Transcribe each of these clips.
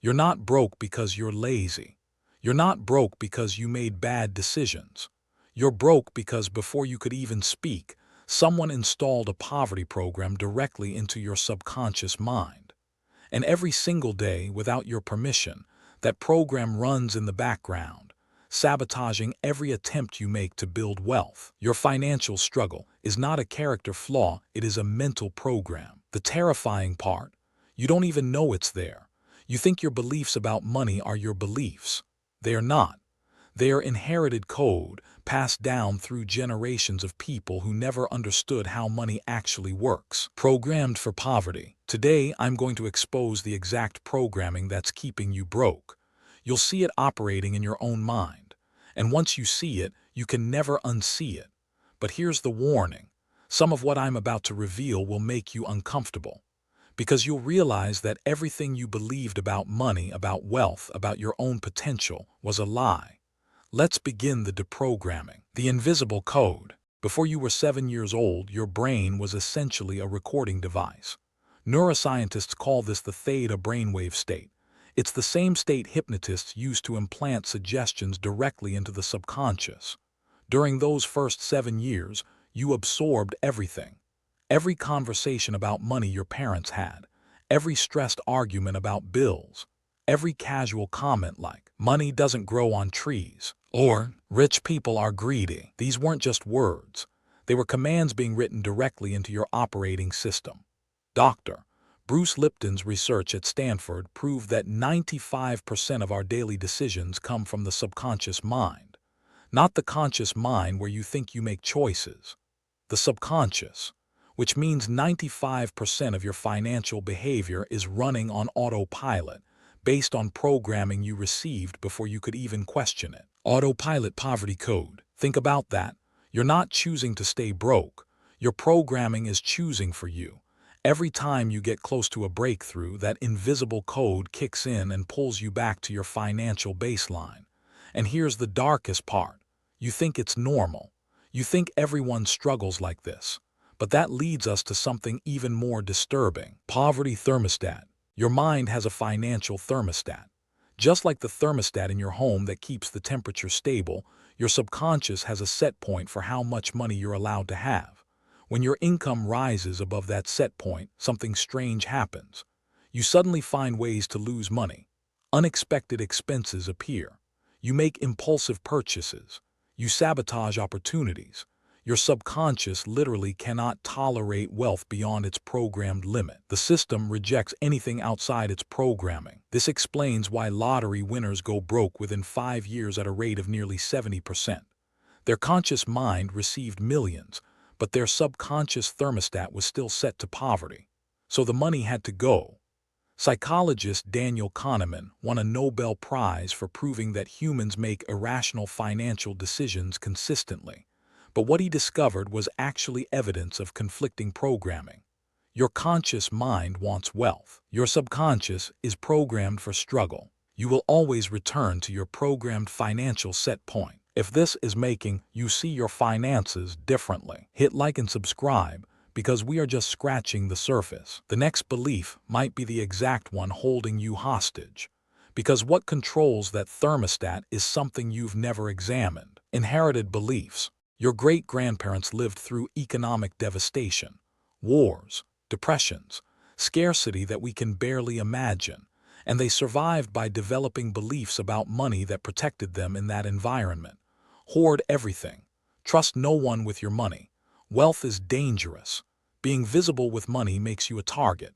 You're not broke because you're lazy. You're not broke because you made bad decisions. You're broke because before you could even speak, someone installed a poverty program directly into your subconscious mind. And every single day, without your permission, that program runs in the background, sabotaging every attempt you make to build wealth. Your financial struggle is not a character flaw, it is a mental program. The terrifying part, you don't even know it's there. You think your beliefs about money are your beliefs. They are not. They are inherited code passed down through generations of people who never understood how money actually works. Programmed for poverty. Today, I'm going to expose the exact programming that's keeping you broke. You'll see it operating in your own mind. And once you see it, you can never unsee it. But here's the warning. Some of what I'm about to reveal will make you uncomfortable. Because you'll realize that everything you believed about money, about wealth, about your own potential was a lie. Let's begin the deprogramming. The invisible code. Before you were 7 years old, your brain was essentially a recording device. Neuroscientists call this the theta brainwave state. It's the same state hypnotists use to implant suggestions directly into the subconscious. During those first 7 years, you absorbed everything. Every conversation about money your parents had, every stressed argument about bills, every casual comment like, money doesn't grow on trees, or rich people are greedy. These weren't just words. They were commands being written directly into your operating system. Dr. Bruce Lipton's research at Stanford proved that 95% of our daily decisions come from the subconscious mind. Not the conscious mind where you think you make choices. The subconscious, which means 95% of your financial behavior is running on autopilot, based on programming you received before you could even question it. Autopilot poverty code. Think about that. You're not choosing to stay broke. Your programming is choosing for you. Every time you get close to a breakthrough, that invisible code kicks in and pulls you back to your financial baseline. And here's the darkest part. You think it's normal. You think everyone struggles like this. But that leads us to something even more disturbing. Poverty thermostat. Your mind has a financial thermostat. Just like the thermostat in your home that keeps the temperature stable, your subconscious has a set point for how much money you're allowed to have. When your income rises above that set point, something strange happens. You suddenly find ways to lose money. Unexpected expenses appear. You make impulsive purchases. You sabotage opportunities. Your subconscious literally cannot tolerate wealth beyond its programmed limit. The system rejects anything outside its programming. This explains why lottery winners go broke within 5 years at a rate of nearly 70%. Their conscious mind received millions, but their subconscious thermostat was still set to poverty. So the money had to go. Psychologist Daniel Kahneman won a Nobel Prize for proving that humans make irrational financial decisions consistently. But what he discovered was actually evidence of conflicting programming. Your conscious mind wants wealth. Your subconscious is programmed for struggle. You will always return to your programmed financial set point. If this is making you see your finances differently, hit like and subscribe, because we are just scratching the surface. The next belief might be the exact one holding you hostage. Because what controls that thermostat is something you've never examined. Inherited beliefs. Your great-grandparents lived through economic devastation, wars, depressions, scarcity that we can barely imagine, and they survived by developing beliefs about money that protected them in that environment. Hoard everything. Trust no one with your money. Wealth is dangerous. Being visible with money makes you a target.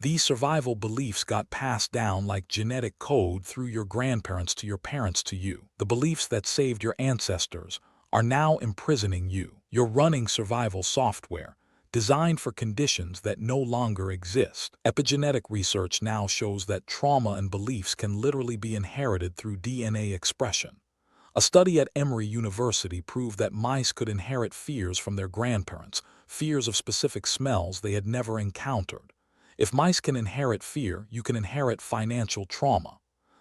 These survival beliefs got passed down like genetic code through your grandparents to your parents to you. The beliefs that saved your ancestors are now imprisoning you. You're running survival software, designed for conditions that no longer exist. Epigenetic research now shows that trauma and beliefs can literally be inherited through DNA expression. A study at Emory University proved that mice could inherit fears from their grandparents, fears of specific smells they had never encountered. If mice can inherit fear, you can inherit financial trauma.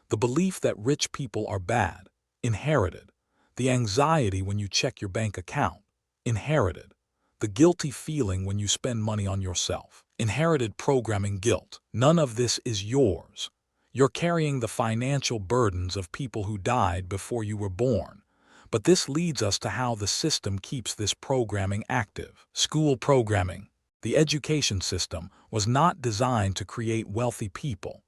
The belief that rich people are bad, inherited. The anxiety when you check your bank account, inherited. The guilty feeling when you spend money on yourself, inherited programming guilt. None of this is yours. You're carrying the financial burdens of people who died before you were born. But this leads us to how the system keeps this programming active. School programming. The education system was not designed to create wealthy people.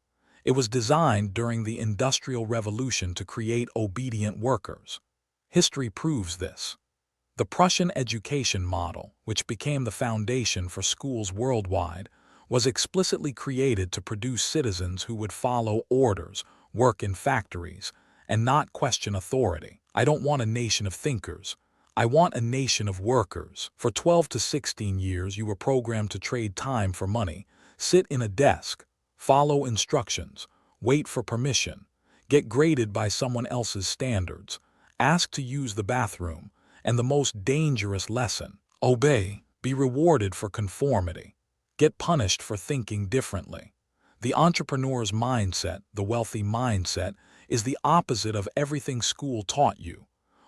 It was designed during the Industrial Revolution to create obedient workers. History proves this. The Prussian education model, which became the foundation for schools worldwide, was explicitly created to produce citizens who would follow orders, work in factories, and not question authority. I don't want a nation of thinkers. I want a nation of workers. For 12 to 16 years, you were programmed to trade time for money, sit in a desk, follow instructions, wait for permission, get graded by someone else's standards, ask to use the bathroom, and the most dangerous lesson, obey, be rewarded for conformity, get punished for thinking differently. The entrepreneur's mindset, the wealthy mindset, is the opposite of everything school taught you.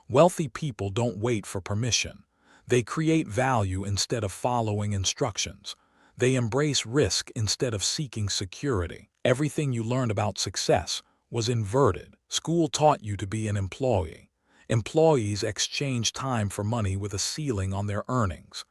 Wealthy people don't wait for permission. They create value instead of following instructions. They embrace risk instead of seeking security. Everything you learned about success was inverted. School taught you to be an employee. Employees exchange time for money with a ceiling on their earnings.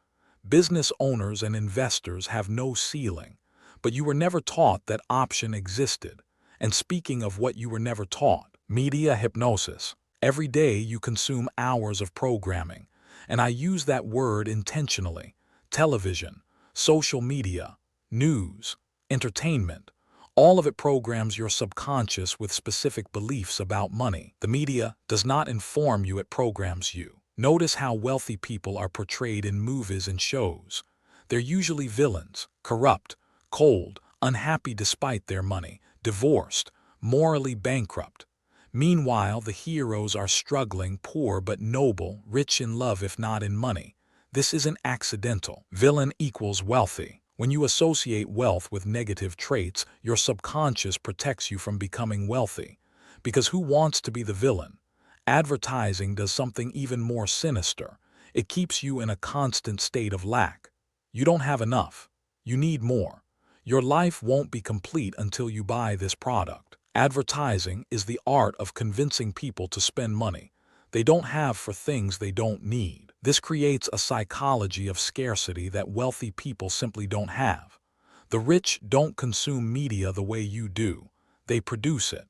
Business owners and investors have no ceiling, but you were never taught that option existed. And speaking of what you were never taught, media hypnosis. Every day you consume hours of programming, and I use that word intentionally. Television, social media, news, entertainment. All of it programs your subconscious with specific beliefs about money. The media does not inform you, it programs you. Notice how wealthy people are portrayed in movies and shows. They're usually villains, corrupt, cold, unhappy despite their money, divorced, morally bankrupt. Meanwhile, the heroes are struggling, poor but noble, rich in love if not in money. This isn't accidental. Villain equals wealthy. When you associate wealth with negative traits, your subconscious protects you from becoming wealthy. Because who wants to be the villain? Advertising does something even more sinister. It keeps you in a constant state of lack. You don't have enough. You need more. Your life won't be complete until you buy this product. Advertising is the art of convincing people to spend money they don't have for things they don't need. This creates a psychology of scarcity that wealthy people simply don't have. The rich don't consume media the way you do. They produce it.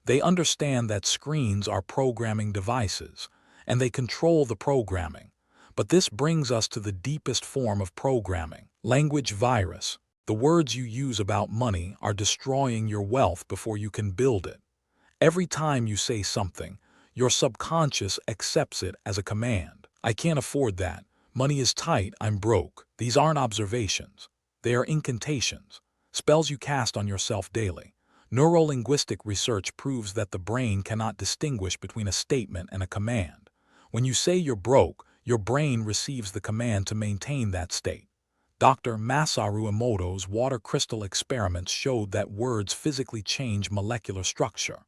They understand that screens are programming devices, and they control the programming. But this brings us to the deepest form of programming, language virus. The words you use about money are destroying your wealth before you can build it. Every time you say something, your subconscious accepts it as a command. I can't afford that. Money is tight, I'm broke. These aren't observations. They are incantations, spells you cast on yourself daily. Neurolinguistic research proves that the brain cannot distinguish between a statement and a command. When you say you're broke, your brain receives the command to maintain that state. Dr. Masaru Emoto's water crystal experiments showed that words physically change molecular structure.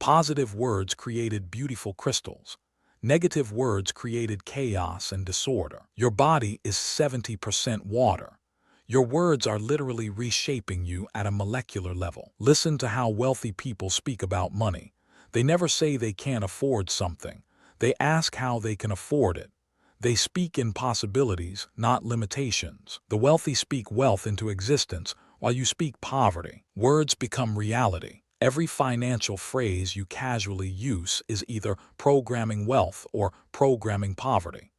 Positive words created beautiful crystals. Negative words created chaos and disorder. Your body is 70% water. Your words are literally reshaping you at a molecular level. Listen to how wealthy people speak about money. They never say they can't afford something. They ask how they can afford it. They speak in possibilities, not limitations. The wealthy speak wealth into existence, while you speak poverty. Words become reality. Every financial phrase you casually use is either programming wealth or programming poverty.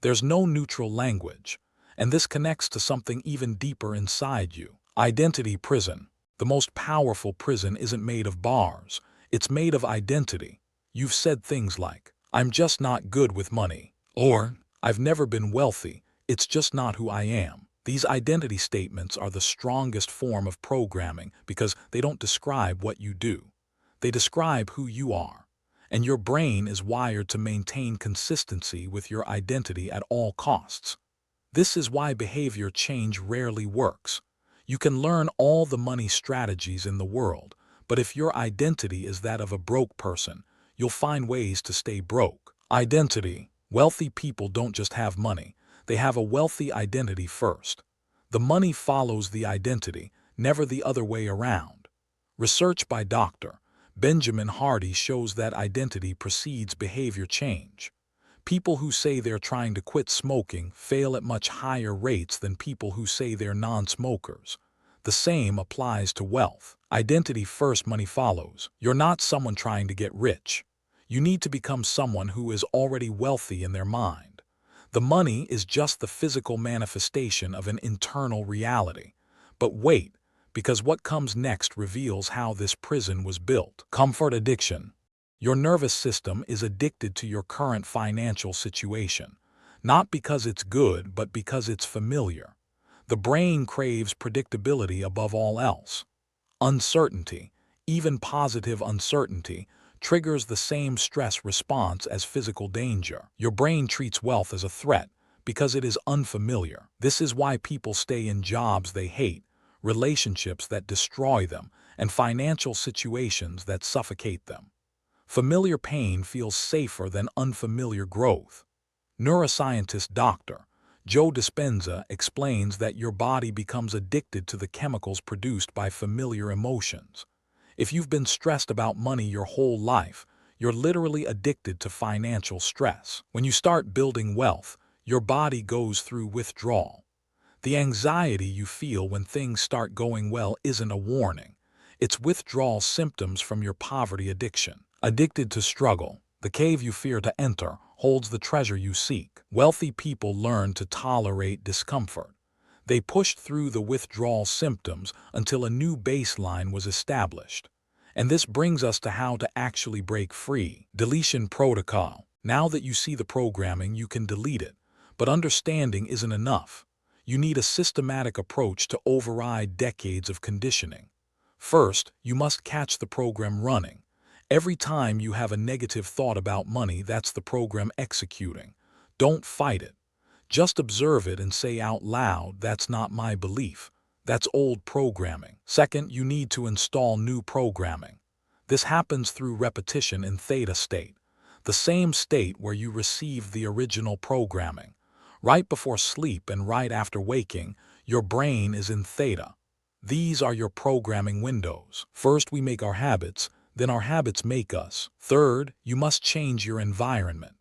There's no neutral language, and this connects to something even deeper inside you. Identity prison. The most powerful prison isn't made of bars. It's made of identity. You've said things like, "I'm just not good with money," or "I've never been wealthy, it's just not who I am." These identity statements are the strongest form of programming because they don't describe what you do. They describe who you are. And your brain is wired to maintain consistency with your identity at all costs. This is why behavior change rarely works. You can learn all the money strategies in the world, but if your identity is that of a broke person, you'll find ways to stay broke. Identity. Wealthy people don't just have money. They have a wealthy identity first. The money follows the identity, never the other way around. Research by Dr. Benjamin Hardy shows that identity precedes behavior change. People who say they're trying to quit smoking fail at much higher rates than people who say they're non-smokers. The same applies to wealth. Identity first, money follows. You're not someone trying to get rich. You need to become someone who is already wealthy in their mind. The money is just the physical manifestation of an internal reality. But wait, because what comes next reveals how this prison was built. Comfort addiction. Your nervous system is addicted to your current financial situation, not because it's good, but because it's familiar. The brain craves predictability above all else. Uncertainty, even positive uncertainty, triggers the same stress response as physical danger. Your brain treats wealth as a threat because it is unfamiliar. This is why people stay in jobs they hate, relationships that destroy them, and financial situations that suffocate them. Familiar pain feels safer than unfamiliar growth. Neuroscientist Dr. Joe Dispenza explains that your body becomes addicted to the chemicals produced by familiar emotions. If you've been stressed about money your whole life, you're literally addicted to financial stress. When you start building wealth, your body goes through withdrawal. The anxiety you feel when things start going well isn't a warning. It's withdrawal symptoms from your poverty addiction. Addicted to struggle, the cave you fear to enter holds the treasure you seek. Wealthy people learn to tolerate discomfort. They pushed through the withdrawal symptoms until a new baseline was established. And this brings us to how to actually break free. Deletion protocol. Now that you see the programming, you can delete it. But understanding isn't enough. You need a systematic approach to override decades of conditioning. First, you must catch the program running. Every time you have a negative thought about money, that's the program executing. Don't fight it. Just observe it and say out loud, "That's not my belief. That's old programming." Second, you need to install new programming. This happens through repetition in theta state, the same state where you received the original programming. Right before sleep and right after waking, your brain is in theta. These are your programming windows. First, we make our habits, then our habits make us. Third, you must change your environment.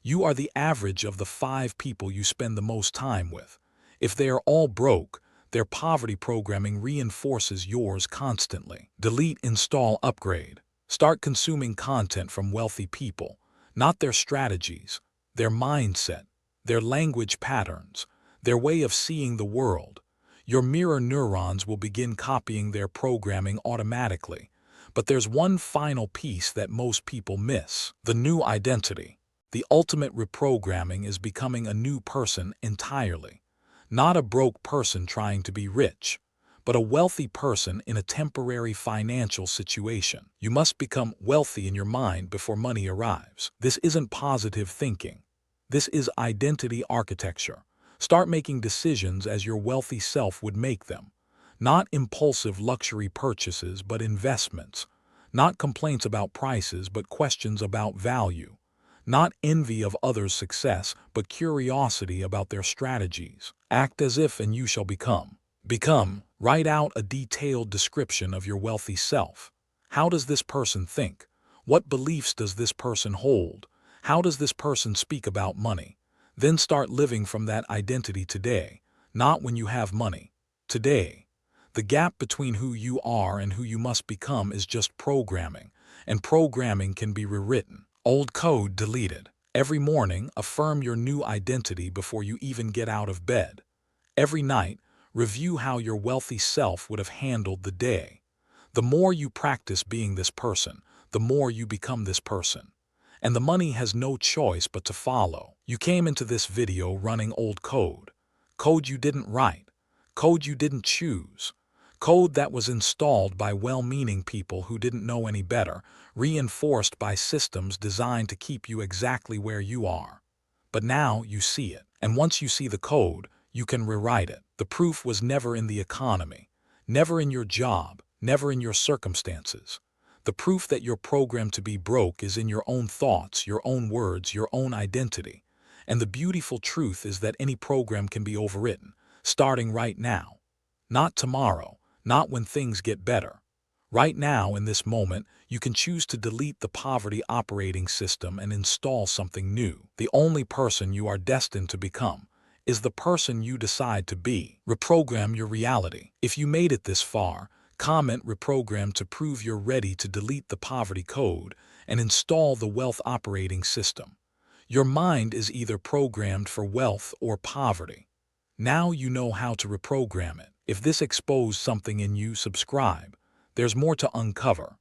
You are the average of the 5 people you spend the most time with. If they are all broke, their poverty programming reinforces yours constantly. Delete, install, upgrade. Start consuming content from wealthy people, not their strategies, their mindset, their language patterns, their way of seeing the world. Your mirror neurons will begin copying their programming automatically. But there's one final piece that most people miss: the new identity. The ultimate reprogramming is becoming a new person entirely. Not a broke person trying to be rich, but a wealthy person in a temporary financial situation. You must become wealthy in your mind before money arrives. This isn't positive thinking. This is identity architecture. Start making decisions as your wealthy self would make them. Not impulsive luxury purchases, but investments. Not complaints about prices, but questions about value. Not envy of others' success, but curiosity about their strategies. Act as if and you shall become. Write out a detailed description of your wealthy self. How does this person think? What beliefs does this person hold? How does this person speak about money? Then start living from that identity today, not when you have money. Today. The gap between who you are and who you must become is just programming, and programming can be rewritten. Old code deleted. Every morning, affirm your new identity before you even get out of bed. Every night, review how your wealthy self would have handled the day. The more you practice being this person, the more you become this person. And the money has no choice but to follow. You came into this video running old code. Code you didn't write. Code you didn't choose. Code that was installed by well-meaning people who didn't know any better, reinforced by systems designed to keep you exactly where you are. But now you see it. And once you see the code, you can rewrite it. The proof was never in the economy, never in your job, never in your circumstances. The proof that you're programmed to be broke is in your own thoughts, your own words, your own identity. And the beautiful truth is that any program can be overwritten, starting right now. Not tomorrow, not when things get better. Right now, in this moment, you can choose to delete the poverty operating system and install something new. The only person you are destined to become is the person you decide to be. Reprogram your reality. If you made it this far, comment reprogram to prove you're ready to delete the poverty code and install the wealth operating system. Your mind is either programmed for wealth or poverty. Now you know how to reprogram it. If this exposed something in you, subscribe. There's more to uncover.